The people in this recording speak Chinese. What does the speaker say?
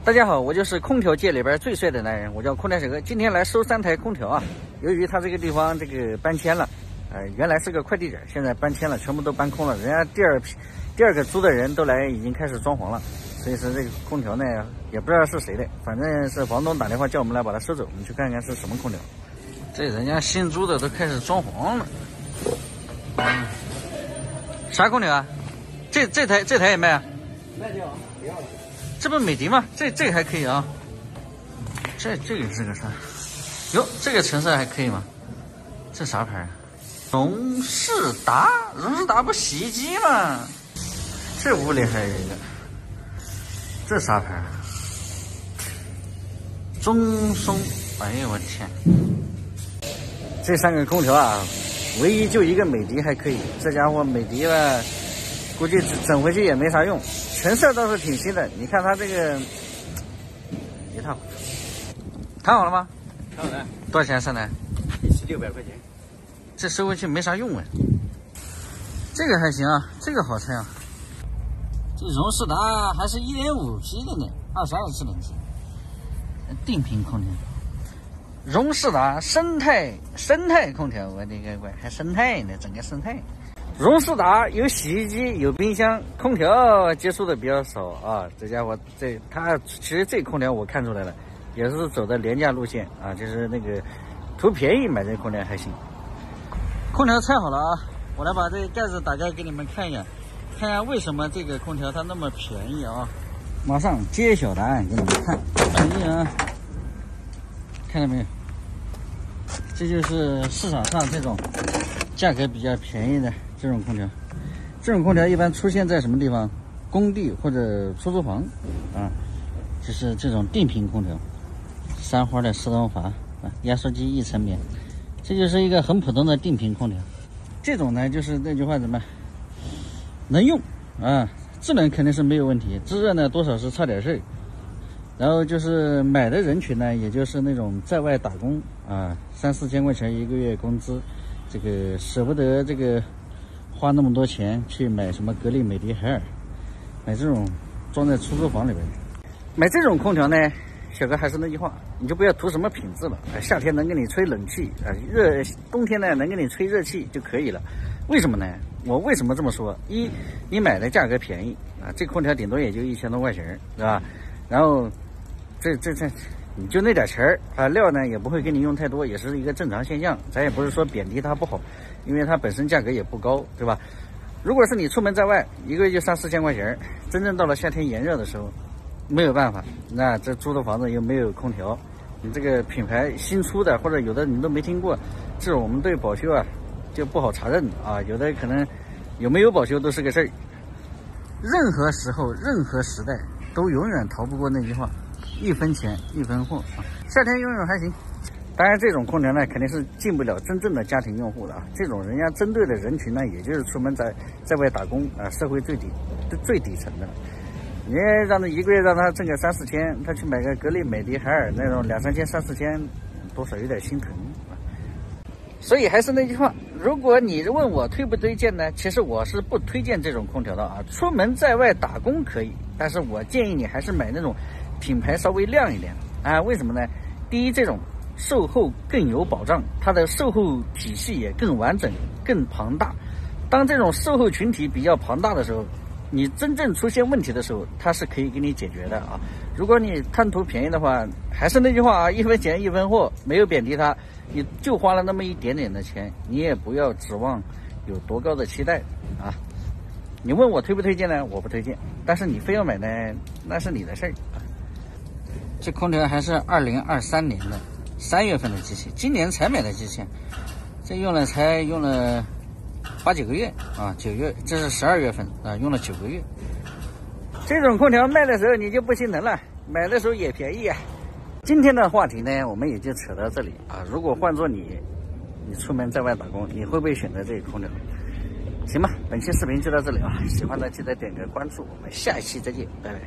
大家好，我就是空调界里边最帅的男人，我叫空调小哥。今天来收3台空调啊。由于他这个地方搬迁了，原来是个快递点，现在搬迁了，全部都搬空了。人家第二个租的人都来，已经开始装潢了。所以说这个空调呢，也不知道是谁的，反正是房东打电话叫我们来把它收走。我们去看看是什么空调。这人家新租的都开始装潢了。啥空调啊？这台也卖啊？卖掉，不要了。这不是美的吗？这个还可以啊。这个是个啥？哟，这个橙色还可以吗？这啥牌啊？荣仕达不洗衣机吗？这屋里还有一个，这啥牌啊？中松。哎呦我天！这3个空调啊，唯一就一个美的还可以。这家伙美的吧，估计整回去也没啥用。橙色倒是挺新的，你看它这个一套，谈好了吗？谈好了。多少钱3台？1600块钱。这收回去没啥用啊。这个还行啊，这个好拆啊。这荣仕达还是 1.5T 的呢，22制冷气，定频空调。荣仕达生态空调，我的个乖，还生态呢，整个生态。荣仕达有洗衣机，有冰箱，空调接触的比较少啊。这家伙它其实这空调我看出来了，也是走的廉价路线啊，就是那个图便宜买这空调还行。空调拆好了啊，我来把这个盖子打开给你们看一眼，看一下为什么这个空调它那么便宜啊。马上揭晓答案给你们看。哎呀，看到没有？这就是市场上这种价格比较便宜的这种空调。这种空调一般出现在什么地方？工地或者出租房啊，就是这种定频空调，3花的4动阀啊，压缩机1层棉，这就是一个很普通的定频空调。这种呢，就是那句话怎么能用啊，制冷肯定是没有问题，制热呢多少是差点事儿。然后就是买的人群呢，也就是那种在外打工啊，3、4千块钱一个月工资，这个舍不得这个花那么多钱去买什么格力、美的、海尔，买这种装在出租房里边。买这种空调呢，小哥还是那句话，你就不要图什么品质了，夏天能给你吹冷气啊，冬天呢能给你吹热气就可以了。为什么呢？我为什么这么说？一，你买的价格便宜啊，这空调顶多也就1000多块钱，对吧？然后这你就那点钱儿啊，料呢也不会给你用太多，也是一个正常现象。咱也不是说贬低它不好，因为它本身价格也不高，对吧？如果是你出门在外，一个月就3、4千块钱，真正到了夏天炎热的时候，没有办法，那这租的房子又没有空调，你这个品牌新出的或者有的你都没听过，这种我们对保修啊就不好查认啊，有的可能有没有保修都是个事儿。任何时候、任何时代都永远逃不过那句话：1分钱1分货啊。夏天用用还行，当然这种空调呢肯定是进不了真正的家庭用户的啊。这种人家针对的人群呢，也就是出门在外打工啊，社会最底层的。你让他一个月让他挣个3、4千，他去买个格力、美的、海尔那种2、3千、3、4千，多少有点心疼啊。所以还是那句话，如果你问我推不推荐呢，其实我是不推荐这种空调的啊。出门在外打工可以，但是我建议你还是买那种品牌稍微亮一点啊。为什么呢？第一，这种售后更有保障，它的售后体系也更完整、更庞大。当这种售后群体比较庞大的时候，你真正出现问题的时候，它是可以给你解决的啊。如果你贪图便宜的话，还是那句话啊，1分钱1分货，没有贬低它，你就花了那么一点点的钱，你也不要指望有多高的期待啊。你问我推不推荐呢？我不推荐，但是你非要买呢，那是你的事儿啊。这空调还是2023年的3月份的机器，今年才买的机器，这才用了8、9个月啊，9月，这是12月份啊，用了9个月。这种空调卖的时候你就不心疼了，买的时候也便宜啊。今天的话题呢，我们也就扯到这里啊。如果换做你出门在外打工，你会不会选择这个空调？行吧，本期视频就到这里啊，喜欢的记得点个关注，我们下一期再见，拜拜。